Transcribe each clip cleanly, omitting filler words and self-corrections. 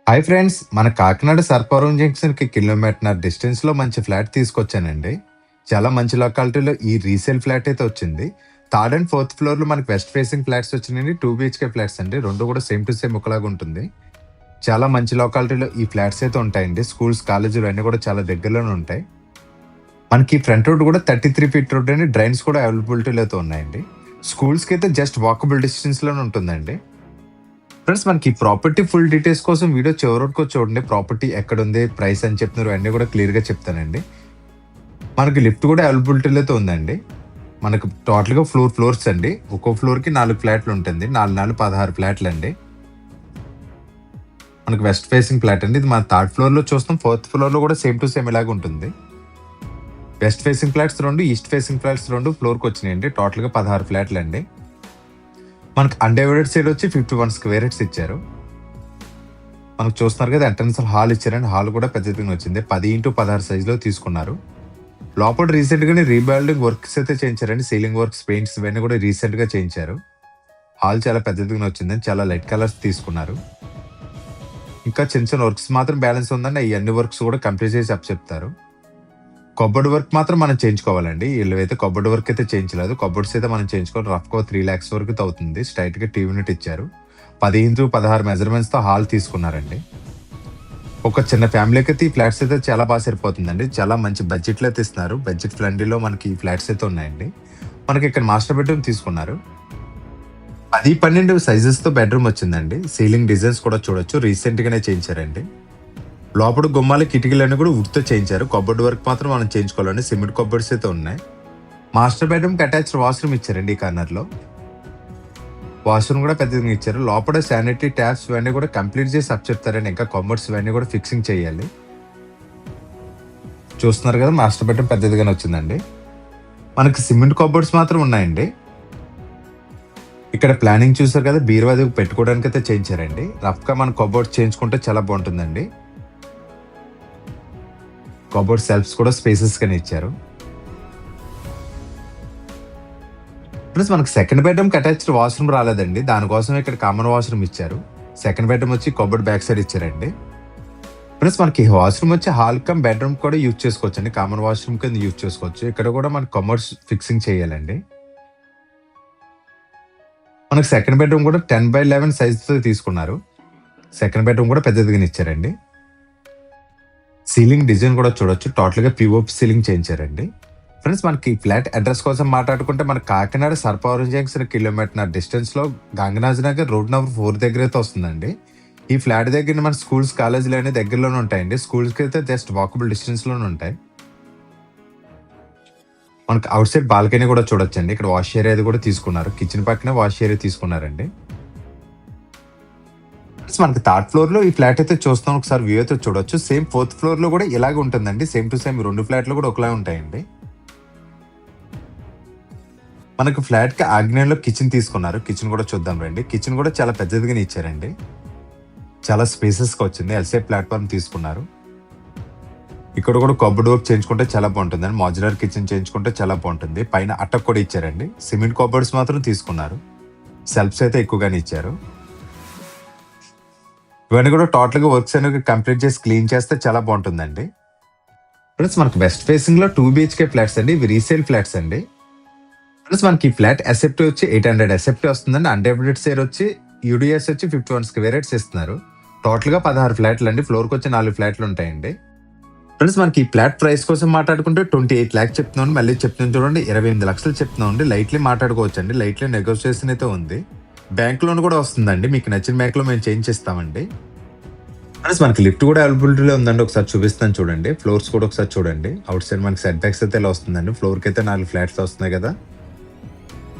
Hi friends! మన కాకినాడ సర్పవరం జంక్షన్‌కి కిలోమీటర్‌న్నర డిస్టెన్స్‌లో మంచి ఫ్లాట్ తీసుకొచ్చానండి. చాలా మంచి లొకాలిటీలో ఈ రీసేల్ ఫ్లాట్ అయితే వచ్చింది. థర్డ్ అండ్ ఫోర్త్ ఫ్లోర్‌లో మనకి వెస్ట్ ఫేసింగ్ ఫ్లాట్స్ వచ్చినాయండి. 2 బీహెచ్‌కే ఫ్లాట్స్ అండి. 2 కూడా సేమ్ టు సేమ్ ఒకలాగా ఉంటుంది. చాలా మంచి లొకాలిటీలో ఈ ఫ్లాట్స్ అయితే ఉంటాయండి. స్కూల్స్, కాలేజీలు అన్నీ కూడా చాలా దగ్గరలోనే ఉంటాయి. మనకి ఫ్రంట్ రోడ్ కూడా 33 ఫీట్ రోడ్ అండి. డ్రైన్స్ కూడా అవైలబిలిటీలో అయితే ఉన్నాయండి. స్కూల్స్‌కి అయితే జస్ట్ వాకబుల్ డిస్టెన్స్‌లోనే ఉంటుందండి. ఫ్రెండ్స్ మనకి ప్రాపర్టీ ఫుల్ డీటెయిల్స్ కోసం వీడియో చివరి వరకు చూడండి. ప్రాపర్టీ ఎక్కడుంది, ప్రైస్ అని చెప్తున్నారు అన్నీ కూడా క్లియర్‌గా చెప్తానండి. మనకి లిఫ్ట్ కూడా అవైలబిలిటీలో అయితే ఉందండి. మనకు టోటల్‌గా ఫ్లోర్స్ అండి. ఒక్కో ఫ్లోర్‌కి 4 ఫ్లాట్లు ఉంటుంది. 4, 4 16 ఫ్లాట్లండి. మనకి వెస్ట్ ఫేసింగ్ ఫ్లాట్ అండి. ఇది మన థర్డ్ ఫ్లోర్‌లో చూస్తాం. ఫోర్త్ ఫ్లోర్‌లో కూడా సేమ్ టు సేమ్ ఇలాగే ఉంటుంది. West facing flats 2, east facing flats 2 ఫ్లోర్‌కొచ్చినాయండి. టోటల్‌గా 16 ఫ్లాట్లండి. మనకి అన్‌డివైడెడ్ సైడ్ వచ్చి 51 స్క్వేర్ యార్డ్స్ ఇచ్చారు. మనకు చూస్తున్నారు కదా, ఎంట్రన్స్ హాల్ ఇచ్చారండి. హాల్ కూడా పెద్దదిగానే వచ్చింది. 10x16 సైజులో తీసుకున్నారు. లోపల రీసెంట్‌గానే రీబిల్డింగ్ వర్క్స్ అయితే చేయించారండి. సీలింగ్ వర్క్స్, పెయింట్స్ ఇవన్నీ కూడా రీసెంట్‌గా చేయించారు. హాల్ చాలా పెద్దదిగానే వచ్చిందండి. చాలా లైట్ కలర్స్ తీసుకున్నారు. ఇంకా చిన్న చిన్న వర్క్స్ మాత్రం బ్యాలెన్స్ ఉందండి. ఈ అన్ని వర్క్స్ కూడా కంప్లీట్ చేసి అప్పచెప్తారు. కబోర్డ్ వర్క్ మాత్రం మనం చేయించుకోవాలండి. వీళ్ళైతే కబోర్డ్ వర్క్ అయితే చేయించలేదు. కబోర్డ్స్ అయితే మనం చేయించుకోవాలి. రఫ్‌గా 3 lakhs వరకు అయితే అవుతుంది. స్ట్రైట్‌గా టీవీ యూనిట్ ఇచ్చారు. 10x16 మెజర్మెంట్స్‌తో హాల్ తీసుకున్నారండి. ఒక చిన్న ఫ్యామిలీకి అయితే ఈ ఫ్లాట్స్ అయితే చాలా బాగా సరిపోతుందండి. చాలా మంచి బడ్జెట్‌లో అయితే ఇస్తున్నారు. బడ్జెట్ ఫ్రెండ్లీలో మనకి ఈ ఫ్లాట్స్ అయితే ఉన్నాయండి. మనకి ఇక్కడ మాస్టర్ బెడ్రూమ్ తీసుకున్నారు. 10, 12 సైజెస్‌తో బెడ్రూమ్ వచ్చిందండి. సీలింగ్ డిజైన్స్ కూడా చూడొచ్చు. రీసెంట్‌గానే చేయించారండి. లోపల గుమ్మాలు, కిటికీలన్నీ కూడా వుడ్‌తో చేయించారు. కబోర్డ్ వర్క్ మాత్రం మనం చేయించుకోవాలండి. సిమెంట్ కబోర్డ్స్ అయితే ఉన్నాయి. మాస్టర్ బెడ్రూమ్‌కి అటాచ్డ్ వాష్‌రూమ్ ఇచ్చారండి ఈ కార్నర్‌లో. వాష్‌రూమ్ కూడా పెద్దగా ఇచ్చారు. లోపల శానిటరీ ట్యాప్స్ ఇవన్నీ కూడా కంప్లీట్ చేసి అప్పచెప్తారండి. ఇంకా కబోర్డ్స్ ఇవన్నీ కూడా ఫిక్సింగ్ చేయాలి. చూస్తున్నారు కదా, మాస్టర్ బెడ్రూమ్ పెద్దదిగానే వచ్చిందండి. మనకి సిమెంట్ కబోర్డ్స్ మాత్రం ఉన్నాయండి. ఇక్కడ ప్లానింగ్ చూసారు కదా, బీరువా అది పెట్టుకోవడానికి అయితే చేయించారండి. రఫ్‌గా మన కబోర్డ్స్ చేయించుకుంటే చాలా బాగుంటుందండి. కబోర్డ్ సెల్ఫ్స్ కూడా స్పేసెస్‌గానే ఇచ్చారు. ప్లస్ మనకి సెకండ్ బెడ్రూమ్‌కి అటాచ్డ్ వాష్‌రూమ్ రాలేదండి. దానికోసం ఇక్కడ కామన్ వాష్‌రూమ్ ఇచ్చారు. సెకండ్ బెడ్రూమ్ వచ్చి కబోర్డ్ బ్యాక్ సైడ్ ఇచ్చారండి. ప్లస్ మనకి వాష్‌రూమ్ వచ్చి హాల్ కమ్ బెడ్రూమ్ కూడా యూజ్ చేసుకోవచ్చండి. కామన్ వాష్‌రూమ్ కింద యూజ్ చేసుకోవచ్చు. ఇక్కడ కూడా మనకి కమోడ్స్ ఫిక్సింగ్ చేయాలండి. మనకి సెకండ్ బెడ్రూమ్ కూడా 10x11 సైజ్‌తో తీసుకున్నారు. సెకండ్ బెడ్రూమ్ కూడా పెద్దదిగానే ఇచ్చారండి. సీలింగ్ డిజైన్ కూడా చూడొచ్చు. టోటల్‌గా పీఓపీ సీలింగ్ చేయించారండి. ఫ్రెండ్స్ మనకి ఫ్లాట్ అడ్రస్ కోసం మాట్లాడుకుంటే మన కాకినాడ సర్పవరం జంక్షన్ కిలోమీటర్‌న్నర డిస్టెన్స్‌లో గంగరాజ్ నగర్ రోడ్ నంబర్ 4 దగ్గర అయితే వస్తుందండి. ఈ ఫ్లాట్ దగ్గర మన స్కూల్స్, కాలేజీలు అన్ని దగ్గరలోనే ఉంటాయండి. స్కూల్స్‌కి అయితే జస్ట్ వాకబుల్ డిస్టెన్స్‌లోనే ఉంటాయి. మనకి అవుట్ సైడ్ బాల్కనీ కూడా చూడొచ్చండి. ఇక్కడ వాష్ ఏరియా అది కూడా తీసుకున్నారు. కిచెన్ పక్కనే వాష్ ఏరియా తీసుకున్నారండి. మనకి థర్డ్ ఫ్లోర్ లో ఈ ఫ్లాట్ అయితే చూస్తాం. ఒకసారి వ్యూ అయితే చూడొచ్చు. సేమ్ ఫోర్త్ ఫ్లోర్ లో కూడా ఇలాగే ఉంటుందండి. సేమ్ టు సేమ్ 2 ఫ్లాట్లు కూడా ఒకలా ఉంటాయండి. మనకి ఫ్లాట్ కి ఆగ్నేయంలో కిచెన్ తీసుకున్నారు. కిచెన్ కూడా చూద్దాం రండి. కిచెన్ కూడా చాలా పెద్దదిగానే ఇచ్చారండి. చాలా స్పేసెస్ గా వచ్చింది. ఎల్సే ప్లాట్ఫామ్ తీసుకున్నారు. ఇక్కడ కూడా కబోర్డ్ వర్క్ చేయించుకుంటే చాలా బాగుంటుందండి. మాడ్యులర్ కిచెన్ చేయించుకుంటే చాలా బాగుంటుంది. పైన అట్టకు కూడా ఇచ్చారండి. సిమెంట్ కబోర్డ్స్ మాత్రం తీసుకున్నారు. సెల్ఫ్స్ అయితే ఎక్కువగానే ఇచ్చారు. ఇవన్నీ కూడా టోటల్ గా వర్క్స్ అనేవి కంప్లీట్ చేసి క్లీన్ చేస్తే చాలా బాగుంటుందండి. ప్లస్ మనకి వెస్ట్ ఫేసింగ్ లో 2 BHK ఫ్లాట్స్ అండి. ఇవి రీసేల్ ఫ్లాట్స్ అండి. ప్లస్ మనకి ఫ్లాట్ ఎసెప్టీ వచ్చి 800 ఎసెప్టీ వస్తుందండి. అన్డివైడెడ్ షేర్ వచ్చి యూడిఎస్ వచ్చి 51 స్క్వేర్ యార్డ్స్ ఇస్తున్నారు. టోటల్ గా 16 ఫ్లాట్లు అండి. ఫ్లోర్ కి వచ్చి 4 ఫ్లాట్లు ఉంటాయండి. ఫ్రెండ్స్ మనకి ఈ ఫ్లాట్ ప్రైస్ కోసం మాట్లాడుకుంటే 28 lakhs చెప్తున్నాను. మళ్ళీ చెప్తున్నాను చూడండి, 28 లక్షలు చెప్తున్నాం అండి. లైట్లీ మాట్లాడుకోవచ్చు అండి. లైట్లీ నెగోషియేషన్ అయితే ఉంది. బ్యాంక్ లోన్ కూడా వస్తుందండి. మీకు నచ్చిన బ్యాంక్ లో మేము చేంజ్ చేస్తామండి. ఫ్రెండ్స్ మనకి లిఫ్ట్ కూడా అవైలబిలిటీలో ఉందండి. ఒకసారి చూపిస్తాను చూడండి. ఫ్లోర్స్ కూడా ఒకసారి చూడండి. అవుట్ సైడ్ మనకి సెట్ బ్యాక్స్ అయితే ఇలా వస్తుందండి. ఫ్లోర్ కి అయితే 4 ఫ్లాట్స్ వస్తున్నాయి కదా.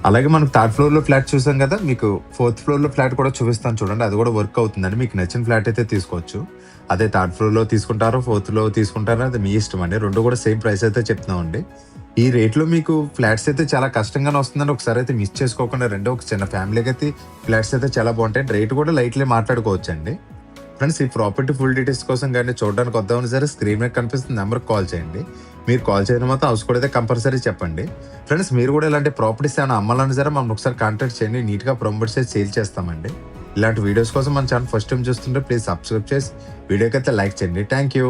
అలాగే మనకు థర్డ్ ఫ్లోర్ లో ఫ్లాట్ చూసాం కదా, మీకు ఫోర్త్ ఫ్లోర్ లో ఫ్లాట్ కూడా చూపిస్తాను చూడండి. అది కూడా వర్క్ అవుతుందండి. మీకు నచ్చిన ఫ్లాట్ అయితే తీసుకోవచ్చు. అదే థర్డ్ ఫ్లోర్ లో తీసుకుంటారో ఫోర్త్ లో తీసుకుంటారో అది మీ ఇష్టం అండి. 2 కూడా సేమ్ ప్రైస్ అయితే చెప్తున్నామండి. ఈ రేట్ లో మీకు ఫ్లాట్స్ అయితే చాలా కష్టంగానే వస్తుందండి. ఒకసారి అయితే మిస్ చేసుకోకుండా రండి. ఒక చిన్న ఫ్యామిలీకి అయితే ఫ్లాట్స్ అయితే చాలా బాగుంటాయి. రేట్ కూడా లైట్లీ మాట్లాడుకోవచ్చు అండి. ఫ్రెండ్స్ ఈ ప్రాపర్టీ ఫుల్ డీటెయిల్స్ కోసం కానీ చూడడానికి వద్దామని సరే స్క్రీన్ మీద కనిపిస్తున్న నెంబర్కి కాల్ చేయండి. మీరు కాల్ చేయడం మాత్రం హౌస్ కూడా అయితే కంపల్సరీ చెప్పండి. ఫ్రెండ్స్ మీరు కూడా ఇలాంటి ప్రాపర్టీస్ ఏమైనా అమ్మాలని సరే మమ్మల్ని ఒకసారి కాంటాక్ట్ చేయండి. నీట్గా ప్రమోట్ చేసి సేల్ చేస్తామండి. ఇలాంటి వీడియోస్ కోసం మన ఛానల్ ఫస్ట్ టైం చూస్తుంటే ప్లీజ్ సబ్స్క్రైబ్ చేసి వీడియోకి అయితే లైక్ చేయండి. Thank you.